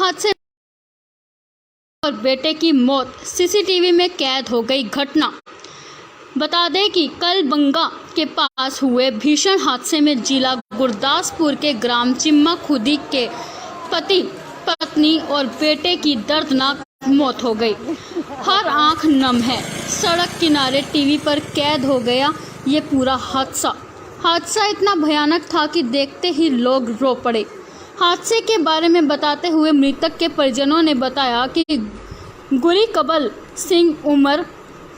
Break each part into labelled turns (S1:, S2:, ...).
S1: हादसे और बेटे की मौत सीसीटीवी में कैद हो गई घटना। बता दें कि कल बंगा के पास हुए भीषण हादसे में जिला गुरदासपुर के ग्राम चिम्मा खुदी के पति पत्नी और बेटे की दर्दनाक मौत हो गई। हर आंख नम है। सड़क किनारे टीवी पर कैद हो गया ये पूरा हादसा इतना भयानक था कि देखते ही लोग रो पड़े। हादसे के बारे में बताते हुए मृतक के परिजनों ने बताया कि गुरीकबल सिंह उम्र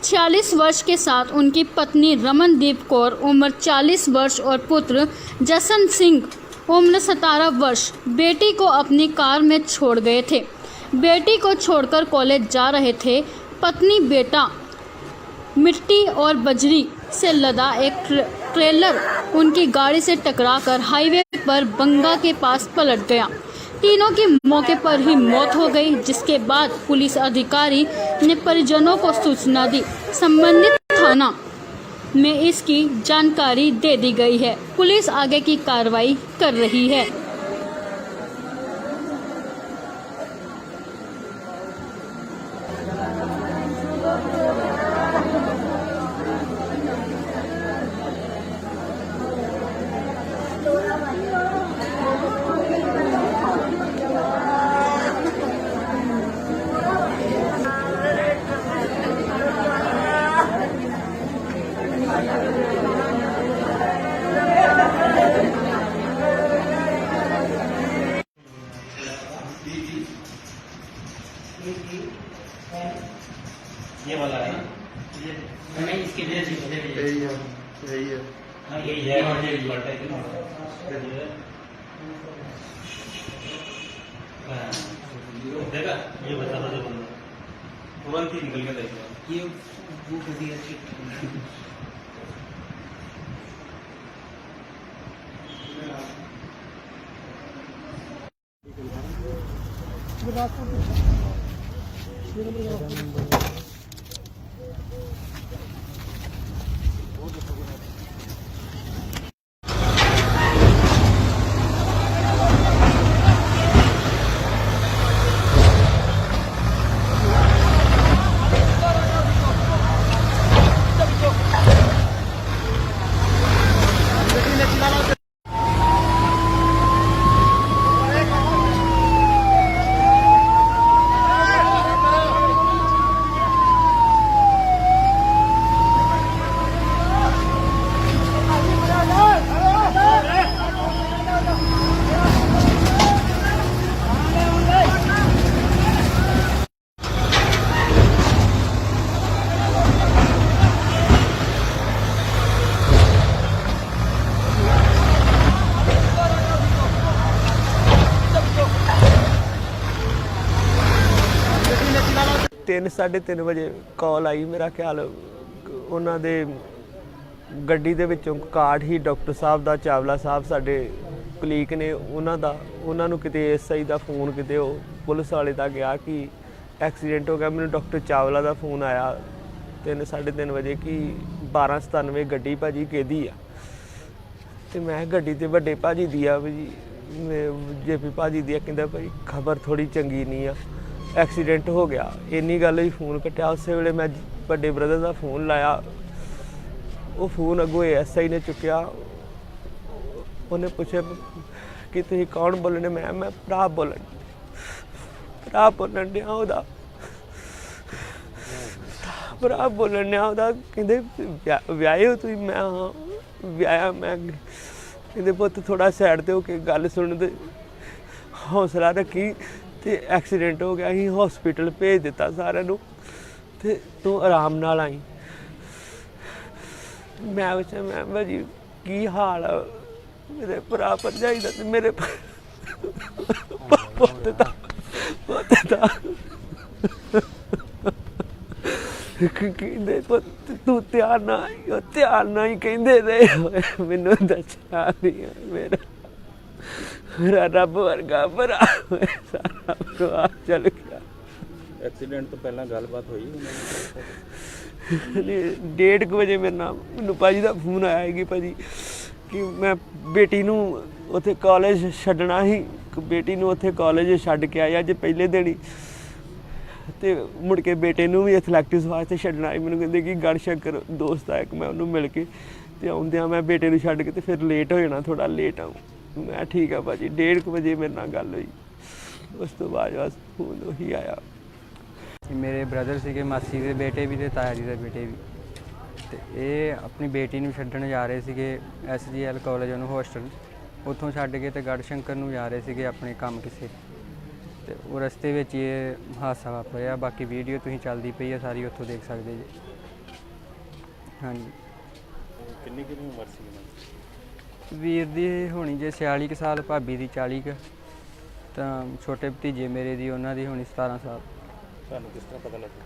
S1: 46 वर्ष के साथ उनकी पत्नी रमनदीप कौर उम्र 40 वर्ष और पुत्र जसन सिंह उम्र 17 वर्ष बेटी को अपनी कार में छोड़ गए थे। बेटी को छोड़कर कॉलेज जा रहे थे। पत्नी बेटा मिट्टी और बजरी से लदा एक ट्रेलर उनकी गाड़ी से टकराकर हाईवे पर बंगा के पास पलट गया। तीनों की मौके पर ही मौत हो गई, जिसके बाद पुलिस अधिकारी ने परिजनों को सूचना दी। संबंधित थाना में इसकी जानकारी दे दी गई है। पुलिस आगे की कार्रवाई कर रही है।
S2: ये वाला है ये नहीं, इसके लिए यही है हाँ यही है और ये बटा है देखा ये बता दो बंदा तुरंत ही निकल के देखा ये वो कभी अच्छी
S3: साढ़े 3 बजे कॉल आई। मेरा ख्याल उन्होंने गड्डी दे विचों कार्ड ही डॉक्टर साहब का चावला साहब साढ़े कलीक ने उन्होंने किते SI का फोन किते पुलिस वाले का गया कि एक्सीडेंट हो गया। मैंने डॉक्टर चावला का फोन आया 3-3:30 बजे कि 1297 गड्डी भाजी किहदी आ ते मैं गड्डी ते वड्डे भाजी दी आ जी JP भाजी दी कहंदा भाई खबर थोड़ी चंगी नहीं आ, एक्सीडेंट हो गया। इन्नी गल ही फोन कट्टिया। उस वेले मैं बड़े ब्रदर का फोन लाया, वो फोन अगों SI ने चुकया। उन्हें पूछा कि तुसीं कौन बोलने? मैं भरा बोलन दिया ओहदा भरा बोलन दिया ओहदा। कहंदे व्याहे हो तुसीं? मैं हाँ व्याया। मैं कहंदे पुत्त थोड़ा साइड ते होके गल सुन दे, हौसला रखी। तो एक्सीडेंट हो गया, अं हॉस्पिटल भेज दिता सारे तो तू आराम नाल आई। मैं पूछा मैं भाजी की हाल है मेरे भरा भरजाई का? मेरे पुत्त दा कहते तू ध्यान ना आई, ध्यान ना ही कहते रहे। मैनू दस्या नहीं मेरा रब वर्गा भरा सारा परिवार चल गया।
S4: एक्सीडेंट तो पहला गलबात हुई
S3: 1:30 बजे मेरे नाम मैनू भाजी का फोन आया कि भाजी कि मैं बेटी नूं उत्थे कॉलेज छड्डना ही, ਬੇਟੀ ਨੂੰ ਉੱਥੇ ਕਾਲਜ ਛੱਡ ਕੇ ਆਇਆ ਅੱਜ ਪਹਿਲੇ ਦਿਨ ਹੀ, ਤੇ ਮੁੜ ਕੇ ਬੇਟੇ ਨੂੰ ਵੀ ਐਥਲੈਟਿਕਸ ਵਾਸਤੇ ਛੱਡਣਾ ਆਈ। ਮੈਨੂੰ ਕਹਿੰਦੇ ਕਿ ਗੜਸ਼ੰਕਰ ਦੋਸਤ ਆ ਇੱਕ, ਮੈਂ ਉਹਨੂੰ ਮਿਲ ਕੇ ਤੇ ਆਉਂਦਿਆਂ ਮੈਂ ਬੇਟੇ ਨੂੰ ਛੱਡ ਕੇ ਤੇ ਫਿਰ ਲੇਟ ਹੋ ਜਾਣਾ, ਥੋੜਾ ਲੇਟ ਆਊਂ। ਮੈਂ ਠੀਕ ਆ ਭਾਜੀ। 1:30 ਵਜੇ ਮੇਰੇ ਨਾਲ ਗੱਲ ਹੋਈ, ਉਸ ਤੋਂ ਬਾਅਦ ਬਸ ਫੋਨ ਉਹੀ ਆਇਆ।
S5: ਮੇਰੇ ਬ੍ਰਦਰ ਸੀਗੇ, ਮਾਸੀ ਦੇ ਬੇਟੇ ਵੀ ਤੇ ਤਾਇਆ ਜੀ ਦੇ ਬੇਟੇ ਵੀ, ਤੇ ਇਹ ਆਪਣੀ ਬੇਟੀ ਨੂੰ ਛੱਡਣ ਜਾ ਰਹੇ ਸੀਗੇ SGL ਕਾਲਜ ਉਹਨੂੰ ਹੋਸਟਲ, ਉੱਥੋਂ ਛੱਡ ਕੇ ਤੇ ਗੜਸ਼ੰਕਰ ਨੂੰ ਜਾ ਰਹੇ ਸੀਗੇ ਆਪਣੇ ਕੰਮ ਕਿਸੇ, ਤੇ ਉਹ ਰਸਤੇ ਵਿੱਚ ਹੀ ਇਹ ਹਾਦਸਾ ਵਾਪਰਿਆ। ਬਾਕੀ ਵੀਡੀਓ ਤੁਸੀਂ ਚੱਲਦੀ ਪਈ ਹੈ ਸਾਰੀ, ਉੱਥੋਂ ਦੇਖ ਸਕਦੇ ਜੀ। ਹਾਂਜੀ।
S4: ਕਿੰਨੀ ਉਮਰ ਸੀ ਇਹਨਾਂ ਦੀ?
S5: ਵੀਰ ਦੀ ਹੋਣੀ ਜੇ 46 ਕੁ ਸਾਲ, ਭਾਬੀ ਦੀ 40 ਕੁ, ਤਾਂ ਛੋਟੇ ਭਤੀਜੇ ਮੇਰੇ ਦੀ ਉਹਨਾਂ ਦੀ ਹੋਣੀ 17 ਸਾਲ।
S4: ਤੁਹਾਨੂੰ ਕਿਸ ਤਰ੍ਹਾਂ ਪਤਾ ਲੱਗਾ?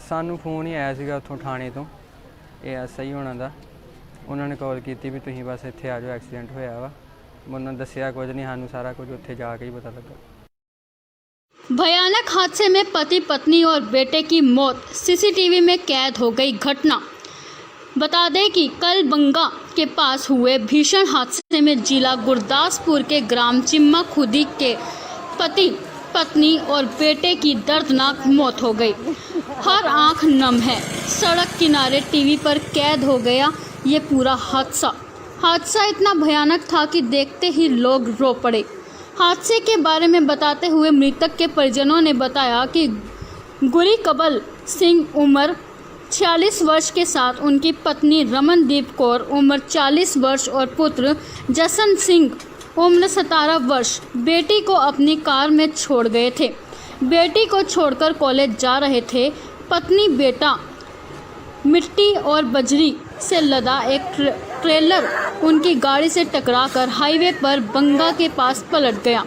S5: ਸਾਨੂੰ ਫੋਨ ਹੀ ਆਇਆ ਸੀਗਾ ਉੱਥੋਂ ਥਾਣੇ ਤੋਂ, ASI ਹੋਣਾ ਦਾ। ਉਹਨਾਂ ਨੇ ਕਾਲ ਕੀਤੀ ਵੀ ਤੁਸੀਂ ਬਸ ਇੱਥੇ ਆ ਜਾਓ, ਐਕਸੀਡੈਂਟ ਹੋਇਆ ਵਾ। ਉਹਨਾਂ ਨੇ ਦੱਸਿਆ ਕੁਝ ਨਹੀਂ, ਸਾਨੂੰ ਸਾਰਾ ਕੁਝ ਉੱਥੇ ਜਾ ਕੇ ਹੀ ਪਤਾ ਲੱਗਾ।
S1: भयानक हादसे में पति पत्नी और बेटे की मौत, सीसीटीवी में कैद हो गई घटना। बता दें कि कल बंगा के पास हुए भीषण हादसे में जिला गुरदासपुर के ग्राम चिम्मा खुदी के पति पत्नी और बेटे की दर्दनाक मौत हो गई। हर आंख नम है। सड़क किनारे टीवी पर कैद हो गया ये पूरा हादसा इतना भयानक था कि देखते ही लोग रो पड़े। हादसे के बारे में बताते हुए मृतक के परिजनों ने बताया कि गुरी कबल सिंह उम्र 46 वर्ष के साथ उनकी पत्नी रमनदीप कौर उम्र 40 वर्ष और पुत्र जसन सिंह उम्र 17 वर्ष बेटी को अपनी कार में छोड़ गए थे। बेटी को छोड़कर कॉलेज जा रहे थे। पत्नी बेटा मिट्टी और बजरी से लदा एक ट्रेलर उनकी गाड़ी से टकराकर हाईवे पर बंगा के पास पलट गया।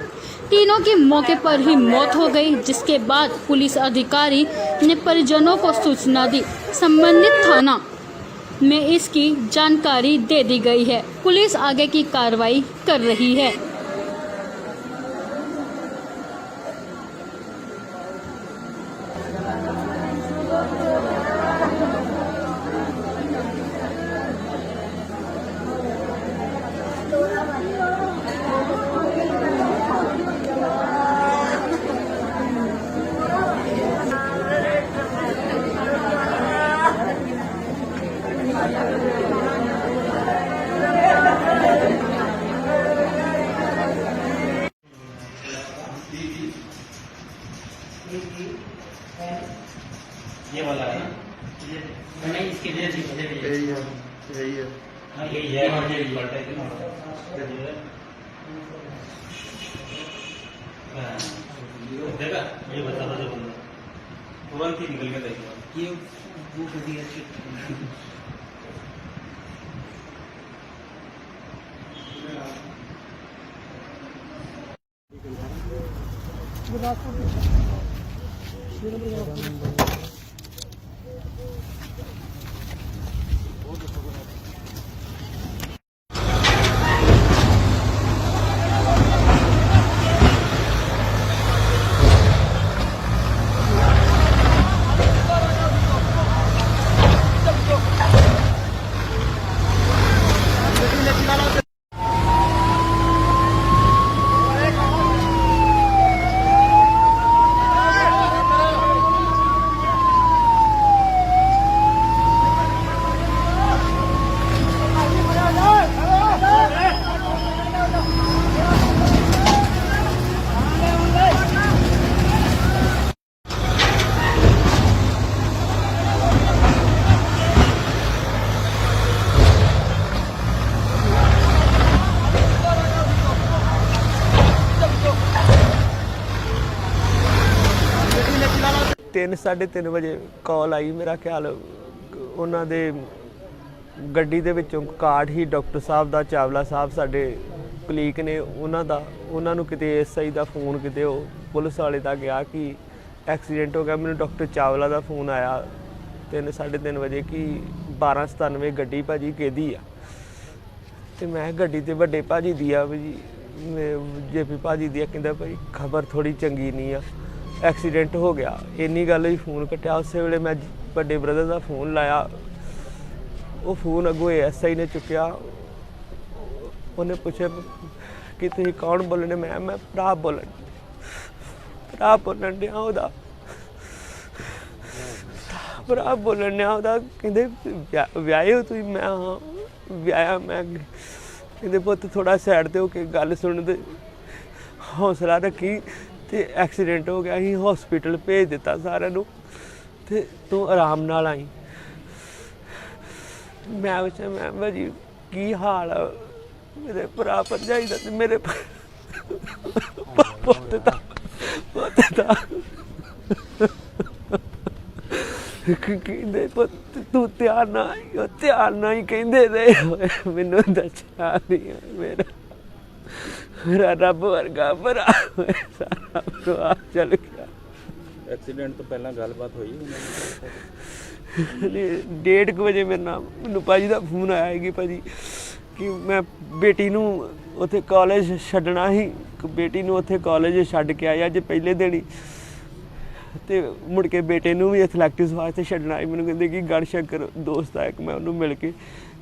S1: तीनों की मौके पर ही मौत हो गई, जिसके बाद पुलिस अधिकारी ने परिजनों को सूचना दी। संबंधित थाना में इसकी जानकारी दे दी गई है। पुलिस आगे की कार्रवाई कर रही है।
S2: ये वाला है ना, नहीं इसके जैसे
S3: यही है, यही है।
S2: हाँ यही है, और ये पलटा है ना, देखा ये बता था जो बंदा तुरंत ही निकल के देखा ये वो कभी अच्छी
S3: ਤਿੰਨ 3:30 ਵਜੇ ਕਾਲ ਆਈ। ਮੇਰਾ ਖਿਆਲ ਉਹਨਾਂ ਦੇ ਗੱਡੀ ਦੇ ਵਿੱਚੋਂ ਕਾਰਡ ਹੀ ਡਾਕਟਰ ਸਾਹਿਬ ਦਾ, ਚਾਵਲਾ ਸਾਹਿਬ ਸਾਡੇ ਕਲੀਕ ਨੇ, ਉਹਨਾਂ ਨੂੰ ਕਿਤੇ SI ਦਾ ਫੋਨ, ਕਿਤੇ ਉਹ ਪੁਲਿਸ ਵਾਲੇ ਦਾ ਗਿਆ ਕਿ ਐਕਸੀਡੈਂਟ ਹੋ ਗਿਆ। ਮੈਨੂੰ ਡਾਕਟਰ ਚਾਵਲਾ ਦਾ ਫੋਨ ਆਇਆ 3-3:30 ਵਜੇ ਕਿ 1297 ਗੱਡੀ ਭਾਜੀ ਕਿਹਦੀ ਆ, ਤੇ ਮੈਂ ਗੱਡੀ ਤੇ ਵੱਡੇ ਭਾਜੀ ਦੀ ਆ ਜੀ, JP ਭਾਜੀ ਦੀ ਆ। ਕਹਿੰਦਾ ਭਾਈ ਖਬਰ ਥੋੜੀ ਚੰਗੀ ਨਹੀਂ ਆ, ਐਕਸੀਡੈਂਟ ਹੋ ਗਿਆ। ਇੰਨੀ ਗੱਲ ਹੀ ਫੋਨ ਕੱਟਿਆ। ਉਸੇ ਵੇਲੇ ਮੈਂ ਵੱਡੇ ਬ੍ਰਦਰ ਦਾ ਫੋਨ ਲਾਇਆ, ਉਹ ਫੋਨ ਅੱਗੋਂ SI ਨੇ ਚੁੱਕਿਆ। ਉਹਨੇ ਪੁੱਛਿਆ कि तुसीं कौन बोलने, मैं भरा बोलन डिया ओहदा, भरा बोलन डिया ओहदा। कहंदे विआहे हो तुसीं? मैं हाँ विआया। मैं कहंदे पुत्त थोड़ा साइड ते हो के गल सुन दे, हौसला रखी। ते एक्सीडेंट हो गया, असीं हॉस्पिटल भेज दिता सारिਆਂ ਨੂੰ, ते तू आराम नाल आई। मैं पुछया मैं भाजी की हाल है मेरे भरा भरजाई दा ते मेरे पुत्त दा कहंदे पुत्त तू ध्यान ना आई, ध्यान ना ही कहंदे रहे, मैनू दस्सिया नहीं मेरा रब वर्गा भरा सारा परिवार चल गया।
S4: एक्सीडेंट तो पहला गलबात हुई?
S3: 1:30 बजे मेरे नाम मैनू भाजी का फोन आया कि भाजी कि मैं बेटी नूं उत्थे कॉलेज छड्डना ही, बेटी नूं उत्थे कॉलेज छड्ड के आया अज पहले दिन ही, ते मुड़ के बेटे नूं भी एथलैटिक्स वास्ते छड्डना आई। मैनूं कहंदे कि गढ़शंकर दोस्त है एक, मैं उन्होंने मिल के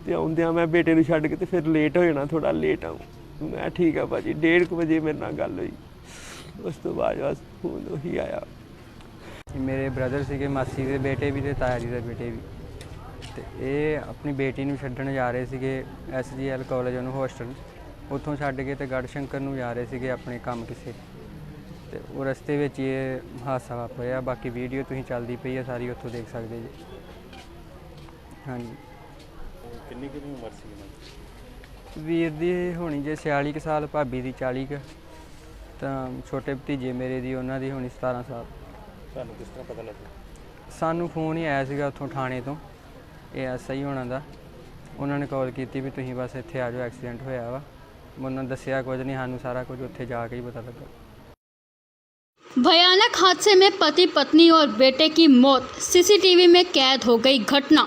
S3: ते आउंदियां मैं बेटे नूं छड्ड के ते फिर लेट हो जाना, थोड़ा लेट आऊँ। मैं ठीक है भाजी। 1:30 बजे मेरे नाल गल हुई, उस तो बाद बस फोन उही आया।
S5: मेरे ब्रदर ਸੀਗੇ, ਮਾਸੀ ਦੇ ਬੇਟੇ ਵੀ ਤੇ ਤਾਇਆ ਜੀ ਦੇ ਬੇਟੇ ਵੀ, ਤੇ ਇਹ ਆਪਣੀ ਬੇਟੀ ਨੂੰ ਛੱਡਣ ਜਾ ਰਹੇ ਸੀਗੇ SGL ਕਾਲਜ ਉਹਨੂੰ ਹੋਸਟਲ, ਉੱਥੋਂ ਛੱਡ ਕੇ ਤੇ ਗੜਸ਼ੰਕਰ ਨੂੰ ਜਾ ਰਹੇ ਸੀਗੇ ਆਪਣੇ ਕੰਮ ਕਿਸੇ, ਤੇ ਉਹ ਰਸਤੇ ਵਿੱਚ ਹੀ ਇਹ ਹਾਦਸਾ ਵਾਪਰਿਆ। ਬਾਕੀ ਵੀਡੀਓ ਤੁਸੀਂ ਚੱਲਦੀ ਪਈ ਹੈ ਸਾਰੀ, ਉੱਥੋਂ ਦੇਖ ਸਕਦੇ ਜੀ। ਹਾਂਜੀ।
S4: ਕਿੰਨੀ ਕਿੰਨੀ ਉਮਰ ਸੀ ਇਹਨਾਂ ਦੀ?
S5: ਵੀਰ ਦੀ ਹੋਣੀ ਜੇ 46 ਕੁ ਸਾਲ, ਭਾਬੀ ਦੀ 40 ਕੁ, ਤਾਂ ਛੋਟੇ ਭਤੀਜੇ ਮੇਰੇ ਦੀ ਉਹਨਾਂ ਦੀ ਹੋਣੀ 17 ਸਾਲ।
S4: ਤੁਹਾਨੂੰ ਕਿਸ ਤਰ੍ਹਾਂ ਪਤਾ ਲੱਗਾ?
S5: ਸਾਨੂੰ ਫੋਨ ਹੀ ਆਇਆ ਸੀਗਾ ਉੱਥੋਂ ਥਾਣੇ ਤੋਂ, ASI ਹੋਣਾ ਦਾ, ਉਹਨਾਂ ਨੇ ਕਾਲ ਕੀਤੀ ਵੀ ਤੁਸੀਂ ਬਸ ਇੱਥੇ ਆ ਜਾਓ, ਐਕਸੀਡੈਂਟ ਹੋਇਆ ਵਾ। ਉਹਨਾਂ ਨੇ ਦੱਸਿਆ ਕੁਝ ਨਹੀਂ, ਸਾਨੂੰ ਸਾਰਾ ਕੁਝ ਉੱਥੇ ਜਾ ਕੇ ਹੀ ਪਤਾ ਲੱਗਾ।
S1: भयानक हादसे में पति पत्नी और बेटे की मौत, सीसीटीवी में कैद हो गई घटना।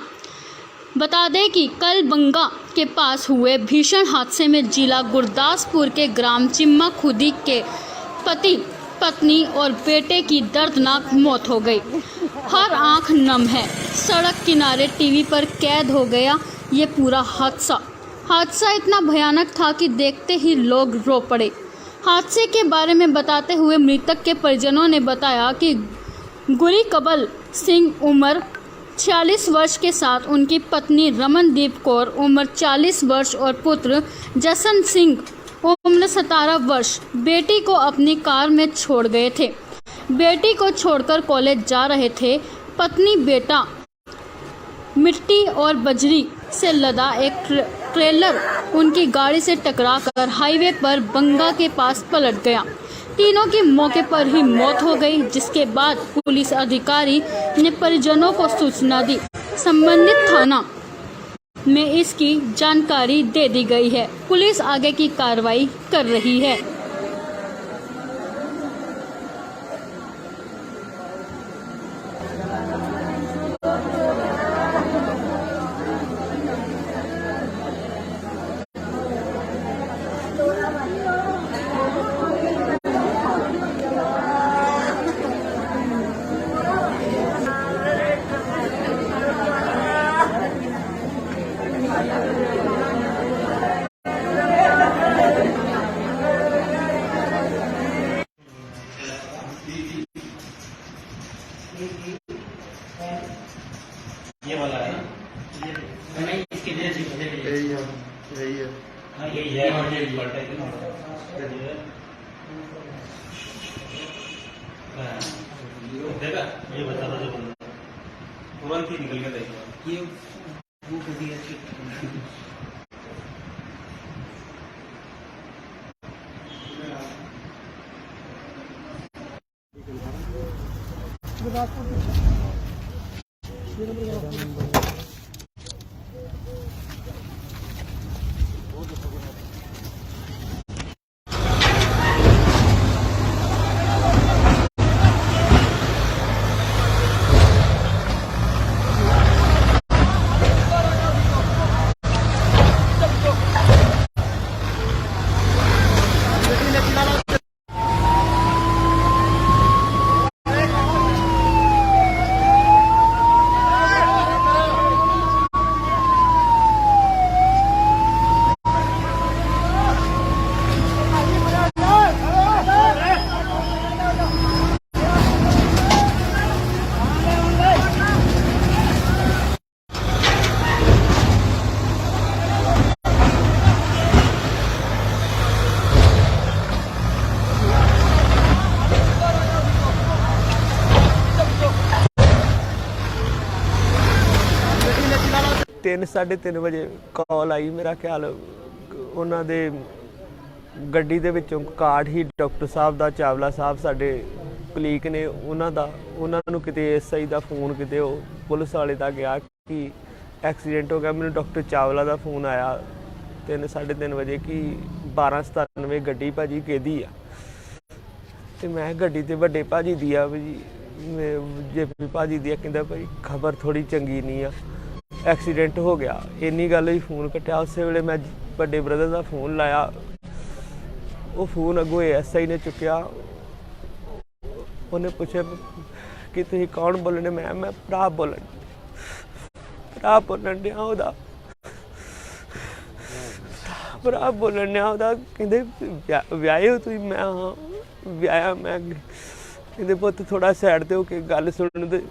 S1: बता दें कि कल बंगा के पास हुए भीषण हादसे में जिला गुरदासपुर के ग्राम चिम्मा खुदी के पति पत्नी और बेटे की दर्दनाक मौत हो गई। हर आंख नम है, सड़क किनारे टीवी पर कैद हो गया ये पूरा हादसा इतना भयानक था कि देखते ही लोग रो पड़े। हादसे के बारे में बताते हुए मृतक के परिजनों ने बताया कि गुरी कबल सिंह उम्र 46 वर्ष के साथ उनकी पत्नी रमनदीप कौर उम्र 40 वर्ष और पुत्र जसन सिंह उम्र 17 वर्ष बेटी को अपनी कार में छोड़ गए थे। बेटी को छोड़कर कॉलेज जा रहे थे। पत्नी बेटा मिट्टी और बजरी से लदा एक ट्रेलर उनकी गाड़ी से टकराकर हाईवे पर बंगा के पास पलट गया। तीनों की मौके पर ही मौत हो गई, जिसके बाद पुलिस अधिकारी ने परिजनों को सूचना दी। संबंधित थाना में इसकी जानकारी दे दी गई है। पुलिस आगे की कार्रवाई कर रही है।
S2: ये वाला है ना, नहीं इसके लिए यही है, हाँ यही है, और ये पलटा है ना, देखा ये बता दो, जो तुरंत ही निकल गया ये वो कभी अच्छी
S3: 3:30 ਵਜੇ ਕਾਲ ਆਈ, ਮੇਰਾ ਖਿਆਲ ਉਹਨਾਂ ਦੇ ਗੱਡੀ ਦੇ ਵਿੱਚੋਂ ਕਾਰਡ ਹੀ ਡਾਕਟਰ ਸਾਹਿਬ ਦਾ, ਚਾਵਲਾ ਸਾਹਿਬ ਸਾਡੇ ਕਲੀਕ ਨੇ, ਉਹਨਾਂ ਨੂੰ ਕਿਤੇ ਐਸਆਈ ਦਾ ਫੋਨ, ਕਿਤੇ ਉਹ ਪੁਲਿਸ ਵਾਲੇ ਦਾ ਗਿਆ ਕਿ ਐਕਸੀਡੈਂਟ ਹੋ ਗਿਆ। ਮੈਨੂੰ ਡਾਕਟਰ ਚਾਵਲਾ ਦਾ ਫੋਨ ਆਇਆ 3:30 ਵਜੇ ਕਿ 1297 ਗੱਡੀ ਭਾਜੀ ਕਿਹਦੀ ਆ, ਤੇ ਮੈਂ ਗੱਡੀ ਤੇ ਵੱਡੇ ਭਾਜੀ ਦੀ ਆ ਜੀ, ਜੇ ਭਾਜੀ ਦੀ ਆ। ਕਹਿੰਦਾ ਭਾਈ ਖਬਰ ਥੋੜੀ ਚੰਗੀ ਨਹੀਂ ਆ, ਐਕਸੀਡੈਂਟ ਹੋ ਗਿਆ। ਇੰਨੀ ਗੱਲ ਹੀ ਫੋਨ ਕੱਟਿਆ। ਉਸੇ ਵੇਲੇ ਮੈਂ ਵੱਡੇ ਬ੍ਰਦਰ ਦਾ ਫੋਨ ਲਾਇਆ, ਉਹ ਫੋਨ ਅੱਗੋਂ ਐਸਆਈ ਨੇ ਚੁੱਕਿਆ। ਉਹਨੇ ਪੁੱਛਿਆ ਕਿ ਤੁਸੀਂ ਕੌਣ ਬੋਲਣੇ? ਮੈਂ ਭਰਾ ਬੋਲਣ ਡਿਆ ਉਹਦਾ, ਭਰਾ ਬੋਲਣ ਡਿਆ ਉਹਦਾ। ਕਹਿੰਦੇ ਵਿਆਹੇ ਹੋ ਤੁਸੀਂ? ਮੈਂ ਹਾਂ ਵਿਆਹਿਆ। ਮੈਂ ਕਹਿੰਦੇ ਪੁੱਤ ਥੋੜਾ ਸਾਈਡ ਤੇ ਹੋ ਕੇ ਗੱਲ ਸੁਣਨ ਦੇ,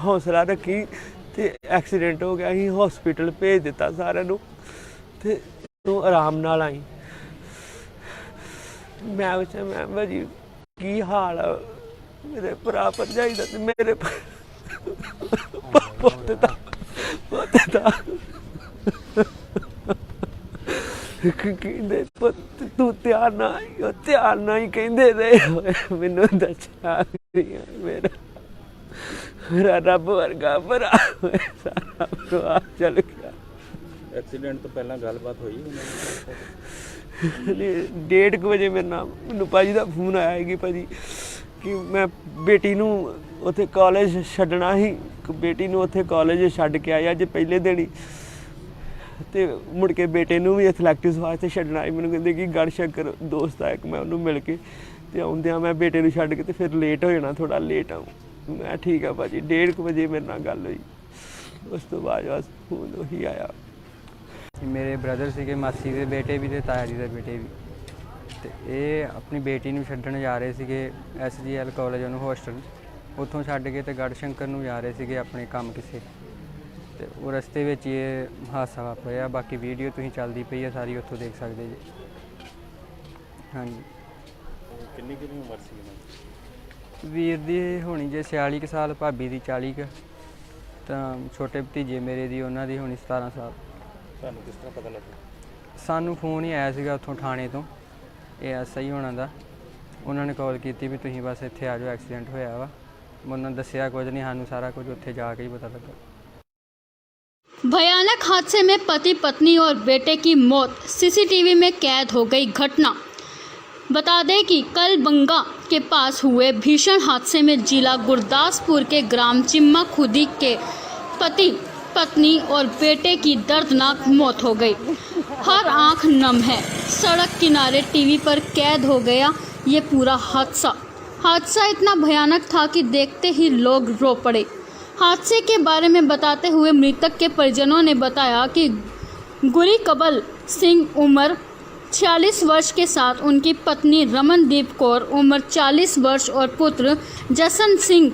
S3: ਹੌਸਲਾ ਰੱਖੀ, ਤੇ ਐਕਸੀਡੈਂਟ ਹੋ ਗਿਆ, ਅਸੀਂ ਹਸਪੀਟਲ ਭੇਜ ਦਿੱਤਾ ਸਾਰਿਆਂ ਨੂੰ, ਤੇ ਤੂੰ ਆਰਾਮ ਨਾਲ ਆਈ। ਮੈਂ ਪੁੱਛਿਆ ਮੈਂ ਭਾਜੀ ਕੀ ਹਾਲ ਆ ਮੇਰੇ ਭਰਾ ਭਰਜਾਈ ਦਾ, ਤੇ ਮੇਰੇ ਪੁੱਤ ਦਾ ਕਹਿੰਦੇ ਪੁੱਤ ਤੂੰ ਧਿਆਨ ਨਾਲ ਹੀ ਕਹਿੰਦੇ ਰਹੇ। ਮੈਨੂੰ ਦੱਸਿਆ ਮੇਰਾ ਰੱਬ ਵਰਗਾ ਭਰਾ ਸਾਰਾ ਪਰਿਵਾਰ ਚਲ ਗਿਆ।
S4: ਐਕਸੀਡੈਂਟ ਤੋਂ ਪਹਿਲਾਂ ਗੱਲਬਾਤ ਹੋਈ?
S3: 1:30 ਵਜੇ ਮੈਨੂੰ ਭਾਜੀ ਦਾ ਫੋਨ ਆਇਆ ਕਿ ਭਾਜੀ ਕਿ ਮੈਂ ਬੇਟੀ ਨੂੰ ਉੱਥੇ ਕਾਲਜ ਛੱਡਣਾ ਸੀ, ਬੇਟੀ ਨੂੰ ਉੱਥੇ ਕਾਲਜ ਛੱਡ ਕੇ ਆਇਆ ਅੱਜ ਪਹਿਲੇ ਦਿਨ ਹੀ, ਤੇ ਮੁੜ ਕੇ ਬੇਟੇ ਨੂੰ ਵੀ ਐਥਲੈਟਿਕਸ ਵਾਸਤੇ ਛੱਡਣਾ ਸੀ। ਮੈਨੂੰ ਕਹਿੰਦੇ ਕਿ ਗੜਸ਼ੰਕਰ ਦੋਸਤ ਆ ਇੱਕ, ਮੈਂ ਉਹਨੂੰ ਮਿਲ ਕੇ ਤੇ ਆਉਂਦਿਆਂ ਮੈਂ ਬੇਟੇ ਨੂੰ ਛੱਡ ਕੇ ਤੇ ਫਿਰ ਲੇਟ ਹੋ ਜਾਣਾ, ਥੋੜਾ ਲੇਟ ਆਊਂ। ਮੈਂ ਠੀਕ ਆ ਭਾਜੀ। 1:30 ਵਜੇ ਮੇਰੇ ਨਾਲ ਗੱਲ ਹੋਈ, ਉਸ ਤੋਂ ਬਾਅਦ ਬਸ ਫੋਨ ਉਹੀ ਆਇਆ।
S5: ਮੇਰੇ ਬ੍ਰਦਰ ਸੀਗੇ, ਮਾਸੀ ਦੇ ਬੇਟੇ ਵੀ ਤੇ ਤਾਇਆ ਜੀ ਦੇ ਬੇਟੇ ਵੀ, ਤੇ ਇਹ ਆਪਣੀ ਬੇਟੀ ਨੂੰ ਛੱਡਣ ਜਾ ਰਹੇ ਸੀਗੇ SGL ਕਾਲਜ ਉਹਨੂੰ ਹੋਸਟਲ, ਉੱਥੋਂ ਛੱਡ ਕੇ ਤੇ ਗੜਸ਼ੰਕਰ ਨੂੰ ਜਾ ਰਹੇ ਸੀਗੇ ਆਪਣੇ ਕੰਮ ਕਿਸੇ, ਤੇ ਉਹ ਰਸਤੇ ਵਿੱਚ ਇਹ ਹਾਦਸਾ ਵਾਪਰਿਆ। ਬਾਕੀ ਵੀਡੀਓ ਤੁਸੀਂ ਚੱਲਦੀ ਪਈ ਹੈ ਸਾਰੀ, ਉੱਥੋਂ ਦੇਖ ਸਕਦੇ ਜੀ। ਹਾਂਜੀ।
S4: ਕਿੰਨੀ ਉਮਰ ਸੀ ਇਹਨਾਂ ਦੀ?
S5: ਵੀਰ ਦੀ ਹੋਣੀ ਜੇ 46 ਕੁ ਸਾਲ, ਭਾਬੀ ਦੀ 40 ਕੁ, ਤਾਂ ਛੋਟੇ ਭਤੀਜੇ ਮੇਰੇ ਦੀ ਉਹਨਾਂ ਦੀ ਹੋਣੀ 17 ਸਾਲ।
S4: ਤੁਹਾਨੂੰ ਕਿਸ ਤਰ੍ਹਾਂ ਪਤਾ ਲੱਗਾ?
S5: ਸਾਨੂੰ ਫੋਨ ਹੀ ਆਇਆ ਸੀਗਾ ਉੱਥੋਂ ਥਾਣੇ ਤੋਂ, ASI ਹੋਣਾ ਦਾ। ਉਹਨਾਂ ਨੇ ਕਾਲ ਕੀਤੀ ਵੀ ਤੁਸੀਂ ਬਸ ਇੱਥੇ ਆ ਜਾਓ, ਐਕਸੀਡੈਂਟ ਹੋਇਆ ਵਾ। ਉਹਨਾਂ ਨੇ ਦੱਸਿਆ ਕੁਝ ਨਹੀਂ, ਸਾਨੂੰ ਸਾਰਾ ਕੁਝ ਉੱਥੇ ਜਾ ਕੇ ਹੀ ਪਤਾ ਲੱਗਾ।
S1: भयानक हादसे में पति पत्नी और बेटे की मौत, सीसीटीवी में कैद हो गई घटना। बता दें कि कल बंगा के पास हुए भीषण हादसे में जिला गुरदासपुर के ग्राम चिम्मा खुदी के पति पत्नी और बेटे की दर्दनाक मौत हो गई। हर आंख नम है। सड़क किनारे टीवी पर कैद हो गया ये पूरा हादसा इतना भयानक था कि देखते ही लोग रो पड़े। हादसे के बारे में बताते हुए मृतक के परिजनों ने बताया कि गुरी कबल सिंह उम्र 46 वर्ष के साथ उनकी पत्नी रमनदीप कौर उम्र 40 वर्ष और पुत्र जसन सिंह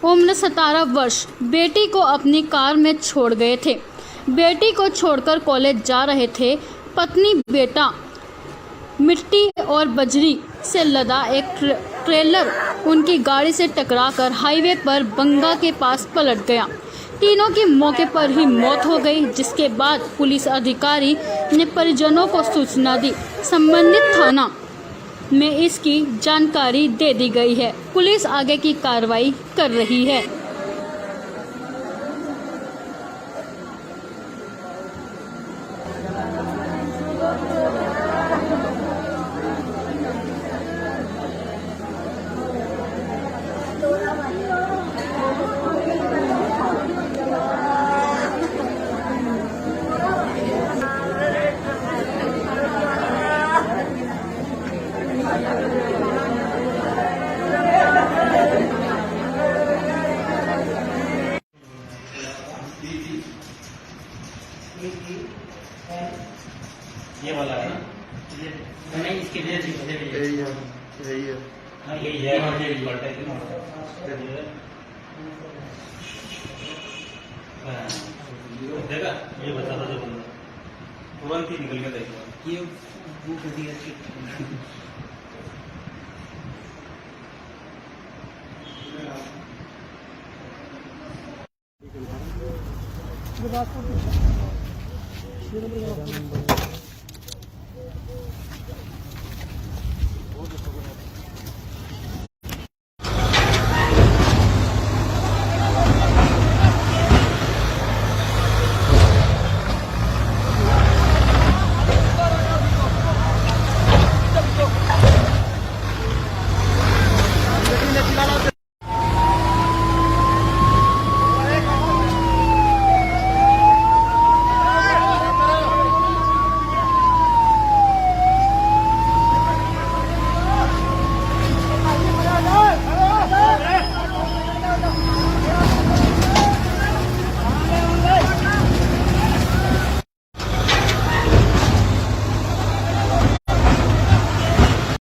S1: उम्र 17 वर्ष बेटी को अपनी कार में छोड़ गए थे। बेटी को छोड़कर कॉलेज जा रहे थे। पत्नी बेटा मिट्टी और बजरी से लदा एक ट्रेलर उनकी गाड़ी से टकराकर हाईवे पर बंगा के पास पलट गया। तीनों की मौके पर ही मौत हो गई, जिसके बाद पुलिस अधिकारी ने परिजनों को सूचना दी। संबंधित थाना में इसकी जानकारी दे दी गई है। पुलिस आगे की कार्रवाई कर रही है।
S2: ये वाला है ना? नहीं, इसके लिए
S3: यही है।
S2: हाँ यही है, और ये पलटा है ना? देखा ये बता था जो बंदा तुरंत ही निकल गया। देखो ये वो गति है।
S6: गुरदासपुर